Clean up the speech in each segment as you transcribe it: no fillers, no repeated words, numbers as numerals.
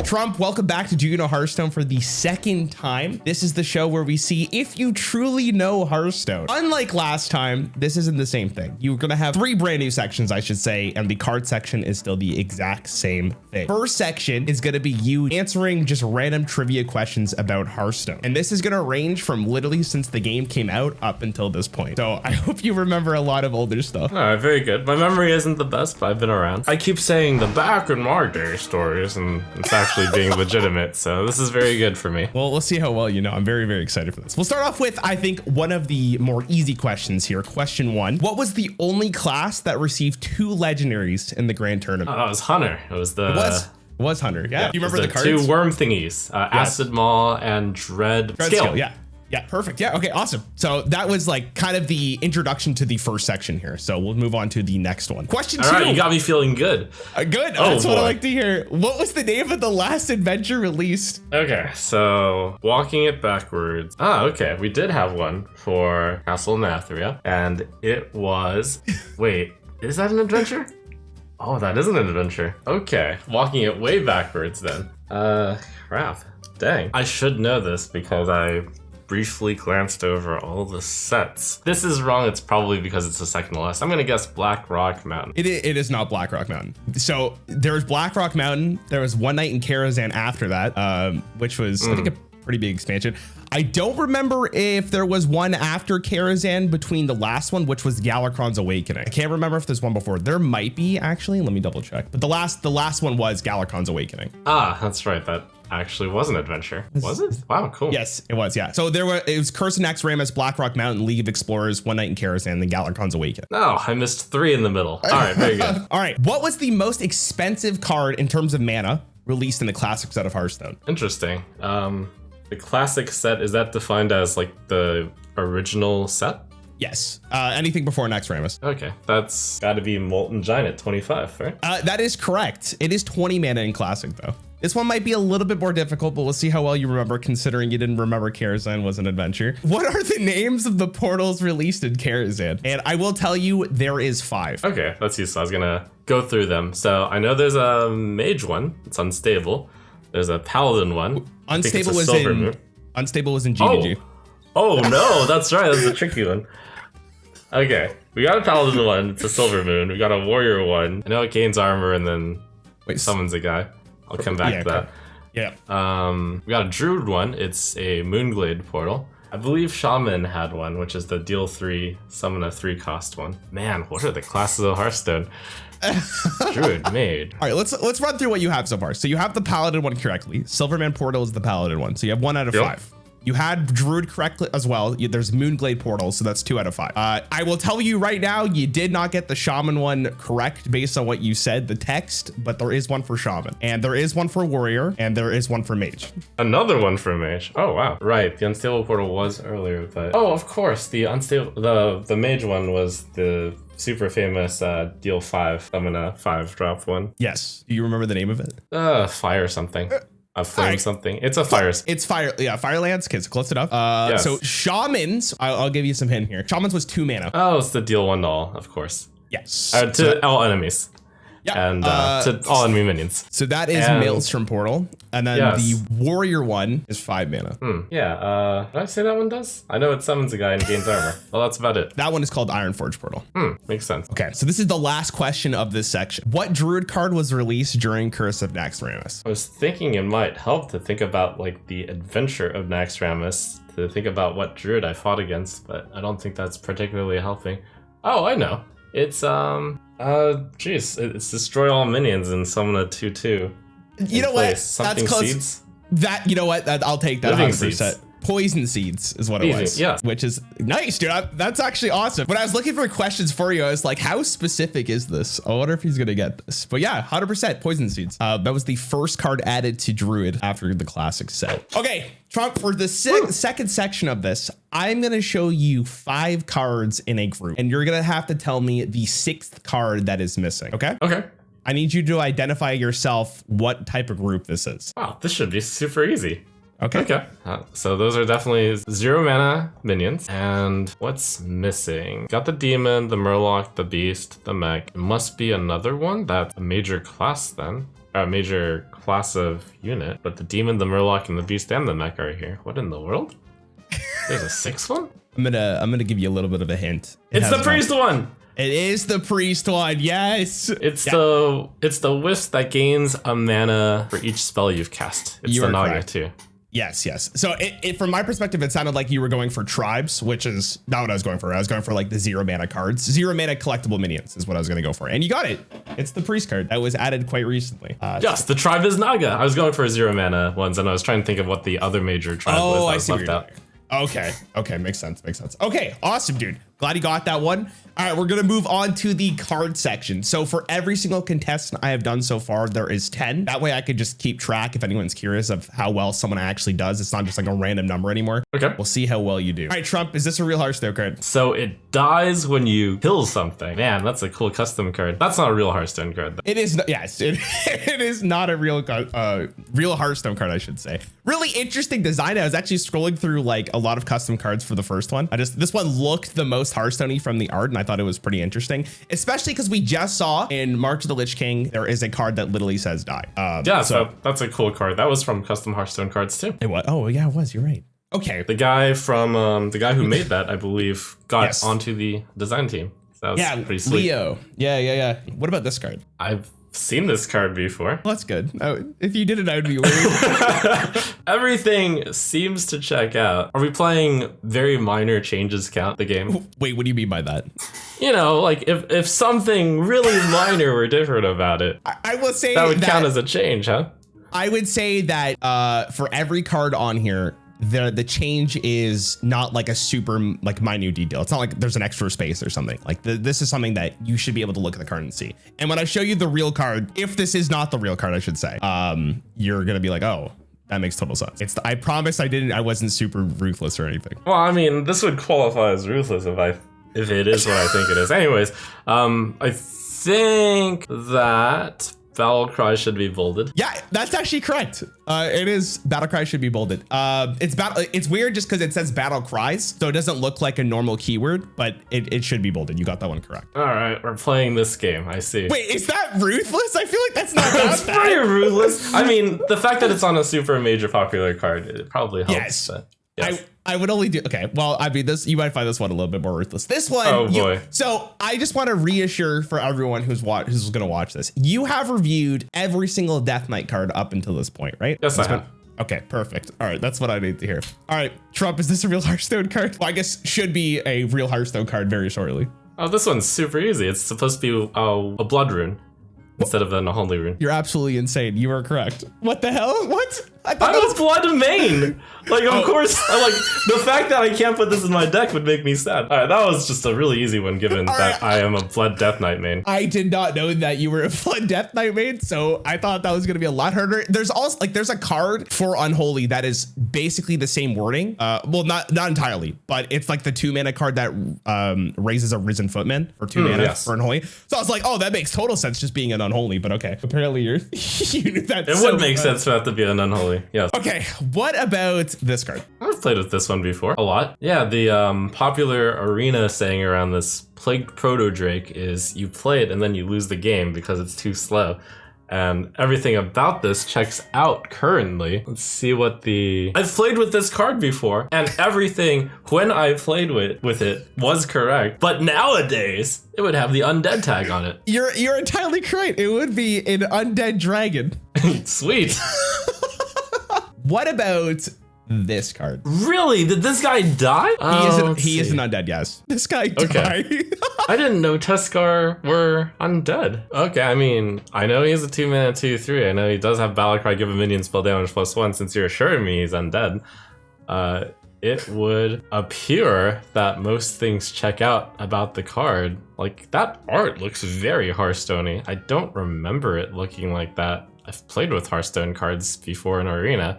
Trump, welcome back to Do You Know Hearthstone for the second time. This is the show where we see if you truly know Hearthstone. Unlike last time, this isn't the same thing. You're gonna have 3 brand new sections, I should say, and the card section is still the exact same thing. First section is gonna be you answering just random trivia questions about Hearthstone. And this is gonna range from literally since the game came out up until this point. So I hope you remember a lot of older stuff. All right, very good. My memory isn't the best, but I've been around. I keep saying the back in my day stories, and it's actually being legitimate, so this is very good for me. Well, we'll see how well you know. I'm very, very excited for this. We'll start off with, I think, one of the more easy questions here. Question 1. What was the only class that received 2 legendaries in the grand tournament? Oh, it was Hunter. It was the... It was Hunter, yeah. Do you remember the cards? 2 worm thingies, Acid Maw and Dread Skill. Yeah, perfect. Yeah, okay, awesome. So that was like kind of the introduction to the first section here. So we'll move on to the next one. Question 2. All right, you got me feeling good. Good, that's what I like to hear. What was the name of the last adventure released? Okay, so walking it backwards. Okay, we did have one for Castle Nathria, and it was, wait, is that an adventure? Oh, that is an adventure. Okay, walking it way backwards then. Crap, dang. I should know this because I briefly glanced over all the sets. This is wrong. It's probably because it's the second to last. I'm gonna guess Black Rock Mountain. It is not Black Rock Mountain. So there was Black Rock Mountain. There was One Night in Karazhan after that, which was I think a pretty big expansion. I don't remember if there was one after Karazhan between the last one, which was Galakrond's Awakening. I can't remember if there's one before. There might be, actually. Let me double check. But the last one was Galakrond's Awakening. That's right. That actually was an adventure. Was it? Wow, cool. Yes, it was. Yeah. So it was Curse and Naxxramas, Black Rock Mountain, League of Explorers, One Night in Karazhan, then Galakrond's Awakening. No, I missed 3 in the middle. All right, very good. All right. What was the most expensive card in terms of mana released in the classic set of Hearthstone? Interesting. The classic set, is that defined as like the original set? Yes. Anything before Naxxramas. Okay, that's got to be Molten Giant at 25, right? That is correct. It is 20 mana in classic though. This one might be a little bit more difficult, but we'll see how well you remember considering you didn't remember Karazhan was an adventure. What are the names of the portals released in Karazhan? And I will tell you, there is 5. Okay, that's useful. I was gonna go through them. So I know there's a mage one. It's unstable. There's a paladin one. Unstable was in GGG. Oh no, that's right. That's a tricky one. Okay, we got a paladin one. It's a silver moon. We got a warrior one. I know it gains armor and then summons a guy. I'll come back to that. Yeah. We got a druid one. It's a moonglade portal. I believe shaman had one, which is the deal 3, summon a 3 cost one. Man, what are the classes of Hearthstone? Druid mage. All right, let's run through what you have so far. So you have the paladin one correctly. Silverman portal is the paladin one. So you have 1 out of 5. You had druid correctly as well. There's moonglade portal, so that's 2 out of 5. I will tell you right now, you did not get the shaman one correct based on what you said, the text, but there is one for shaman, and there is one for warrior, and there is one for mage. Another one for mage. Oh wow. Right, the unstable portal was earlier, but of course, the unstable, the mage one was the super famous deal 5 summon a 5-drop one. Yes. Do you remember the name of it? Fire something. A flame something. It's a fire. It's fire. Yeah, Firelands. Kids, close enough. Yes. So shamans, I'll give you some hint here. Shamans was 2 mana. Oh, it's the deal 1 to all, of course. Yes. To all enemies. Yeah. And to all enemy minions. So that is Maelstrom portal. And then the warrior one is 5 mana. Yeah. Did I say that one does? I know it summons a guy and gains armor. Well, that's about it. That one is called Ironforge portal. Makes sense. Okay, so this is the last question of this section. What druid card was released during Curse of Naxxramas? I was thinking it might help to think about like the adventure of Naxxramas, to think about what druid I fought against, but I don't think that's particularly helping. Oh, I know. It's it's destroy all minions and summon a 2/2. You know what? Something That's close. Seeds? You know what? I'll take that. Living 100%. seeds. Poison seeds is what it was. Yeah. Which is nice, dude. That's actually awesome. When I was looking for questions for you, I was like, how specific is this? I wonder if he's going to get this. But yeah, 100% poison seeds. That was the first card added to Druid after the classic set. Okay, Trump, for the second section of this, I'm going to show you 5 cards in a group, and you're going to have to tell me the 6th card that is missing. Okay? Okay. I need you to identify yourself what type of group this is. Wow, this should be super easy. Okay. So those are definitely 0 mana minions. And what's missing? Got the demon, the murloc, the beast, the mech. It must be another one that's a major class then. major class of unit, but the demon, the murloc, and the beast and the mech are here. What in the world? There's a sixth one? I'm gonna give you a little bit of a hint. It's the priest one. It is the priest one. Yes. It's the wisp that gains a mana for each spell you've cast. It's the Naga too. Yes. So it from my perspective, it sounded like you were going for tribes, which is not what I was going for. I was going for like the 0 mana cards. 0 mana collectible minions is what I was going to go for. And you got it. It's the priest card that was added quite recently. Yes, the tribe is Naga. I was going for 0 mana ones, and I was trying to think of what the other major tribe was that was left out. Okay, makes sense. Okay, awesome, dude. Glad you got that one. All right, we're gonna move on to the card section. So for every single contestant I have done so far, there is 10. That way I could just keep track if anyone's curious of how well someone actually does. It's not just like a random number anymore. Okay. We'll see how well you do. All right, Trump, is this a real Hearthstone card? So it dies when you kill something. Man, that's a cool custom card. That's not a real Hearthstone card, though. It is, yes, it is not a real Hearthstone card, I should say. Really interesting design. I was actually scrolling through like a lot of custom cards for the first one. This one looked the most Hearthstone-y from the art, and I thought it was pretty interesting, especially because we just saw in March of the Lich King, there is a card that literally says die. So that's a cool card. That was from custom Hearthstone cards too. It was. Oh yeah, it was. You're right. Okay. The guy from the guy who made that, I believe, got onto the design team. So that was pretty sweet. Leo. Yeah. What about this card? I've seen this card before. Well, that's good. If you didn't, I would be worried. Everything seems to check out. Are we playing very minor changes count the game? Wait, what do you mean by that? You know, like if something really minor were different about it, I will say that would count as a change, huh? I would say that for every card on here, the change is not like a super like minute detail. It's not like there's an extra space or something. Like this is something that you should be able to look at the card and see. And when I show you the real card, if this is not the real card, I should say, you're gonna be like, oh, that makes total sense. I promise I wasn't super ruthless or anything. Well, I mean, this would qualify as ruthless if it is what I think it is. Anyways, I think that Battle Cry should be bolded. Yeah, that's actually correct. It is. Battle Cry should be bolded. It's weird just because it says Battle Cries, so it doesn't look like a normal keyword, but it should be bolded. You got that one correct. All right, we're playing this game. I see. Wait, is that ruthless? I feel like that's not that It's pretty ruthless. I mean, the fact that it's on a super major popular card, it probably helps. Yes. But yes. I would only do, okay, well, I mean, you might find this one a little bit more ruthless. This one, oh boy. So I just want to reassure for everyone who's going to watch this, you have reviewed every single Death Knight card up until this point, right? Yes, I have. Okay, perfect. All right, that's what I need to hear. All right, Trump, is this a real Hearthstone card? Well, I guess should be a real Hearthstone card very shortly. Oh, this one's super easy. It's supposed to be a blood rune instead of an unholy rune. You're absolutely insane. You are correct. What the hell? What? I'm a blood main. Like, of course, like the fact that I can't put this in my deck would make me sad. All right, that was just a really easy one given that I am a blood Death Knight main. I did not know that you were a blood Death Knight main, so I thought that was going to be a lot harder. There's also there's a card for Unholy that is basically the same wording. Well, not entirely, but it's like the 2 mana card that raises a Risen Footman for 2 mana for Unholy. So I was like, oh, that makes total sense just being an Unholy, but okay. Apparently you knew that. It would make sense for that to be an Unholy. Yes. Okay, what about this card? I've played with this one before a lot. Yeah, the popular arena saying around this Plagued Proto Drake is you play it and then you lose the game because it's too slow. And everything about this checks out currently. Let's see what I've played with this card before, and everything when I played with it was correct. But nowadays, it would have the undead tag on it. You're entirely correct. It would be an undead dragon. Sweet. What about this card? Really? Did this guy die? He is an undead, yes. This guy died. Okay. I didn't know Teskar were undead. Okay, I mean, I know he's a 2 mana 2/3. I know he does have Battlecry, give a minion spell damage +1. Since you're assuring me he's undead, it would appear that most things check out about the card. Like, that art looks very Hearthstone-y. I don't remember it looking like that. I've played with Hearthstone cards before in Arena,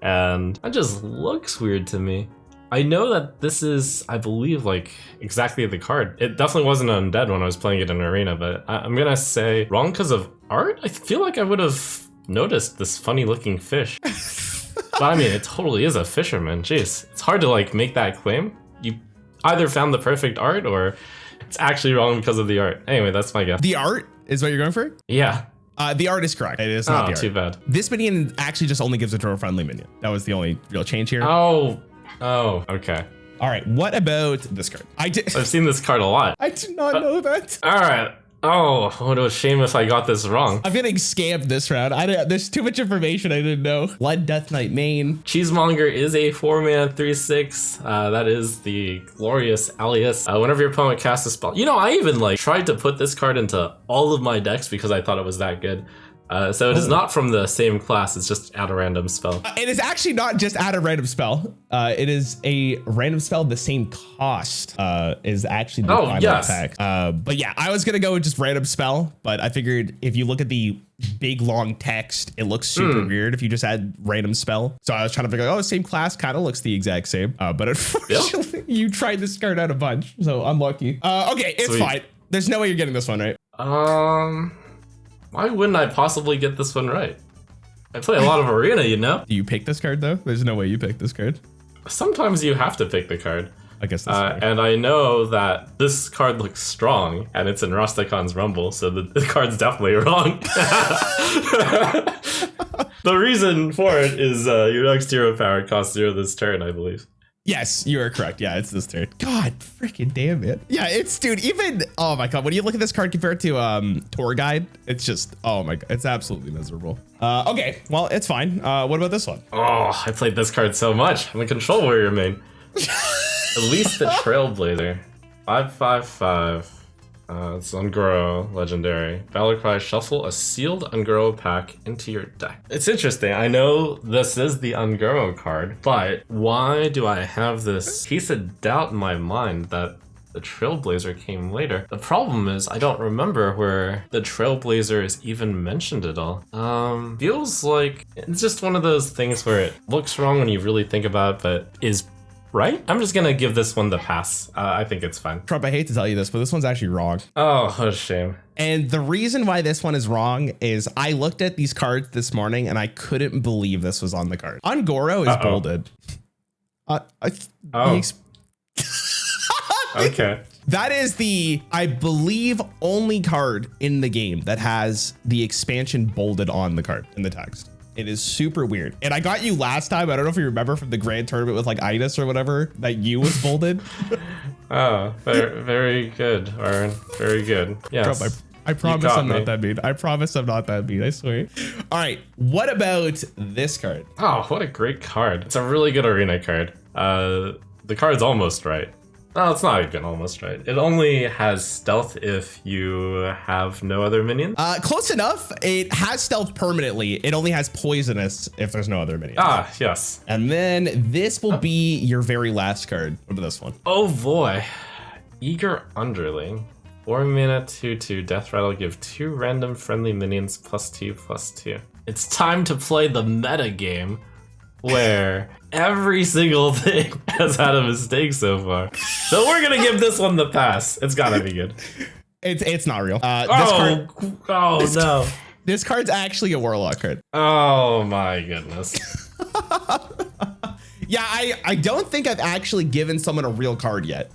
and that just looks weird to me. I know that this is, I believe, like, exactly the card. It definitely wasn't undead when I was playing it in Arena, but I'm gonna say wrong because of art? I feel like I would have noticed this funny-looking fish. But I mean, it totally is a fisherman. Jeez, it's hard to, like, make that claim. You either found the perfect art or it's actually wrong because of the art. Anyway, that's my guess. The art is what you're going for? Yeah. The art is correct. It is not the art. Too bad. This minion actually just only gives it to a friendly minion. That was the only real change here. Oh, okay. All right, what about this card? I've seen this card a lot. I did not know that. All right. Oh, what a shame if I got this wrong. I'm getting scammed this round. There's too much information I didn't know. Blood Death Knight main. Cheesemonger is a 4-mana 3/6. That is the glorious alias. Whenever your opponent casts a spell. You know, I even like tried to put this card into all of my decks because I thought it was that good. So it is not from the same class. It's just add a random spell. It is actually not just add a random spell. It is a random spell. The same cost is actually the final attack. But yeah, I was going to go with just random spell. But I figured if you look at the big long text, it looks super weird if you just add random spell. So I was trying to figure out, oh, same class kind of looks the exact same. But unfortunately, you tried this card out a bunch. So unlucky. Okay, it's fine. There's no way you're getting this one right. Why wouldn't I possibly get this one right? I play a lot of Arena, you know? Do you pick this card, though? There's no way you pick this card. Sometimes you have to pick the card. I guess that's and I know that this card looks strong, and it's in Rostakon's Rumble, so the card's definitely wrong. The reason for it is your next hero power costs 0 this turn, I believe. Yes, you are correct. Yeah, it's this turn. God freaking damn it. Yeah, it's, dude, even, oh my God, when you look at this card compared to Tour Guide, it's just, oh my God, it's absolutely miserable. Okay, well, it's fine. What about this one? Oh, I played this card so much. I'm a Control Warrior main. At least the Trailblazer. 5/5/5. It's Ungrow, legendary. Battlecry, shuffle a sealed Ungrow pack into your deck. It's interesting. I know this is the Ungrow card, but why do I have this piece of doubt in my mind that the Trailblazer came later? The problem is I don't remember where the Trailblazer is even mentioned at all. Feels like it's just one of those things where it looks wrong when you really think about it, but is right? I'm just gonna give this one the pass. I think it's fine. Trump, I hate to tell you this, but this one's actually wrong. Oh, what a shame. And the reason why this one is wrong is I looked at these cards this morning and I couldn't believe this was on the card. Ungoro is bolded. Okay. That is the, I believe, only card in the game that has the expansion bolded on the card in the text. It is super weird. And I got you last time. I don't know if you remember from the grand tournament with like Itis or whatever, that you was bolded. Oh, very, very good, Rarran. Very good. Yes. Trump, I promise I'm not that mean. I promise I'm not that mean. I swear. All right. What about this card? Oh, what a great card. It's a really good arena card. The card's almost right. No, it's not even almost right. It only has stealth if you have no other minions. Close enough. It has stealth permanently. It only has poisonous if there's no other minions. Ah, yes. And then this will be your very last card. What about this one? Oh boy. Eager Underling. 4 mana 2/2. Death Rattle, give 2 random friendly minions +2/+2. It's time to play the meta game where every single thing has had a mistake so far. So we're gonna give this one the pass. It's gotta be good. It's not real. No. This card's actually a Warlock card. Oh my goodness. Yeah, I don't think I've actually given someone a real card yet.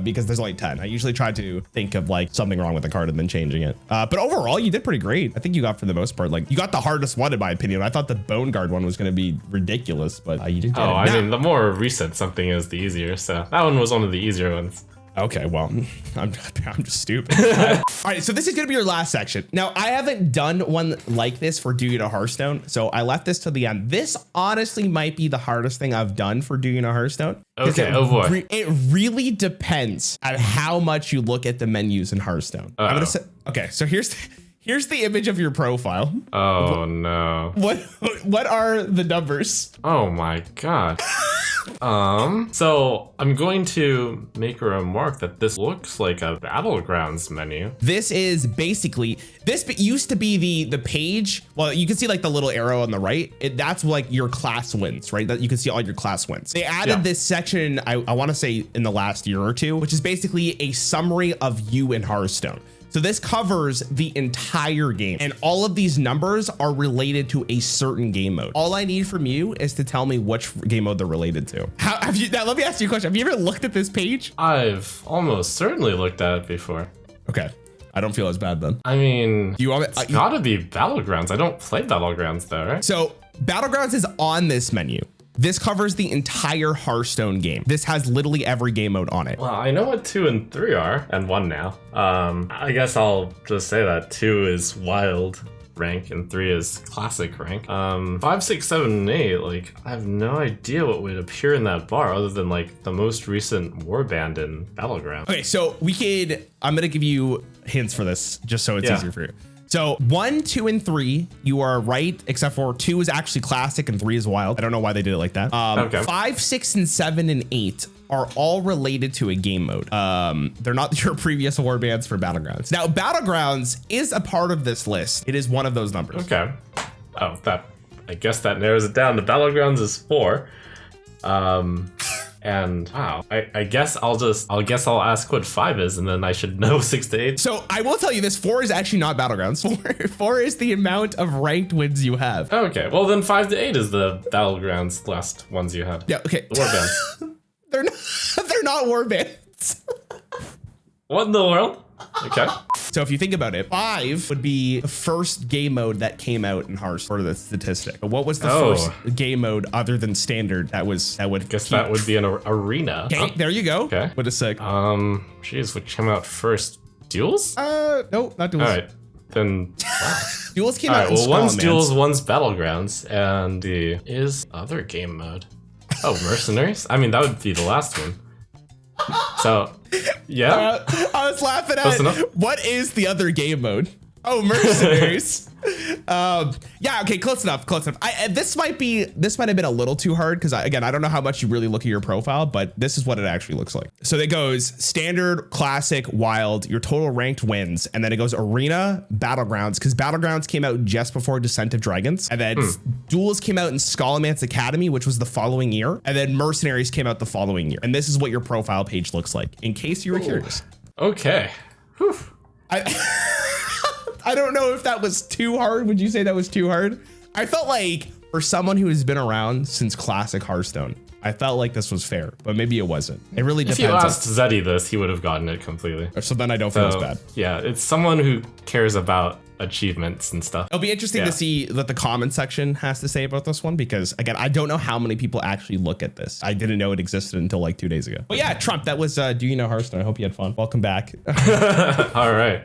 Because there's only 10. I usually try to think of like something wrong with the card and then changing it. But overall, you did pretty great. I think you got, for the most part, like you got the hardest one in my opinion. I thought the Bone Guard one was going to be ridiculous, but you did. Oh, I mean, the more recent something is, the easier. So that one was one of the easier ones. Okay, well, I'm just stupid. All right, so this is gonna be your last section. Now, I haven't done one like this for Do You Know Hearthstone, so I left this to the end. This honestly might be the hardest thing I've done for Do You Know Hearthstone. Okay, oh boy. It really depends on how much you look at the menus in Hearthstone. I'm gonna say, okay, so here's the image of your profile. Oh no. What are the numbers? Oh my God. So I'm going to make a remark that this looks like a Battlegrounds menu. This is basically, this used to be the page. Well, you can see like the little arrow on the right. That's like your class wins, right? That you can see all your class wins. They added this section, I want to say in the last year or two, which is basically a summary of you in Hearthstone. So this covers the entire game, and all of these numbers are related to a certain game mode. All I need from you is to tell me which game mode they're related to. How have you? Now, let me ask you a question. Have you ever looked at this page? I've almost certainly looked at it before. Okay. I don't feel as bad then. I mean, Do you want it's gotta be Battlegrounds. I don't play Battlegrounds though, right? So Battlegrounds is on this menu. This covers the entire Hearthstone game. This has literally every game mode on it. Well, I know what 2 and 3 are, and 1 now. I guess I'll just say that 2 is wild rank and 3 is classic rank. 5, 6, 7, and 8, like, I have no idea what would appear in that bar other than like the most recent warband in Battleground. Okay, so I'm gonna give you hints for this just so it's easier for you. So 1, 2, and 3, you are right, except for 2 is actually classic and 3 is wild. I don't know why they did it like that. Okay. 5, 6, and 7, and 8 are all related to a game mode. They're not your previous warbands for Battlegrounds. Now, Battlegrounds is a part of this list. It is one of those numbers. Okay. Oh, I guess that narrows it down. The Battlegrounds is 4. And wow, I guess I'll ask what 5 is, and then I should know 6 to 8. So I will tell you this: 4 is actually not Battlegrounds. 4 is the amount of ranked wins you have. Okay, well then 5 to 8 is the Battlegrounds last ones you had. Yeah. Okay. The warbands. They're not warbands. What in the world? Okay. So if you think about it, 5 would be the first game mode that came out in Hearthstone for the statistic. But what was the first game mode other than standard that would That would be an arena. Okay, there you go. Okay. What a sick. Geez, what came out first? Duels? No, not Duels. All right. Then wow. Duels came All out right, in well, Skull one's and Duels, Mans. one's Battlegrounds, and the is other game mode. Oh, Mercenaries? I mean, that would be the last one. So, yeah. I was laughing Close at enough. what is the other game mode? Oh, Mercenaries. Yeah, okay, close enough. This might have been a little too hard because I don't know how much you really look at your profile, but this is what it actually looks like. So it goes standard, classic, wild, your total ranked wins, and then it goes arena, Battlegrounds, because Battlegrounds came out just before Descent of Dragons, and then Duels came out in Skull and Mans Academy, which was the following year, and then Mercenaries came out the following year. And this is what your profile page looks like, in case you were curious. Okay. Whew. I don't know if that was too hard. Would you say that was too hard? I felt like for someone who has been around since classic Hearthstone, I felt like this was fair, but maybe it wasn't. It really depends. If you asked Zeddy this, he would have gotten it completely. So then I don't feel as bad. Yeah, it's someone who cares about achievements and stuff. It'll be interesting to see what the comment section has to say about this one, because again, I don't know how many people actually look at this. I didn't know it existed until like 2 days ago. But yeah, Trump, that was Do You Know Hearthstone? I hope you had fun. Welcome back. All right.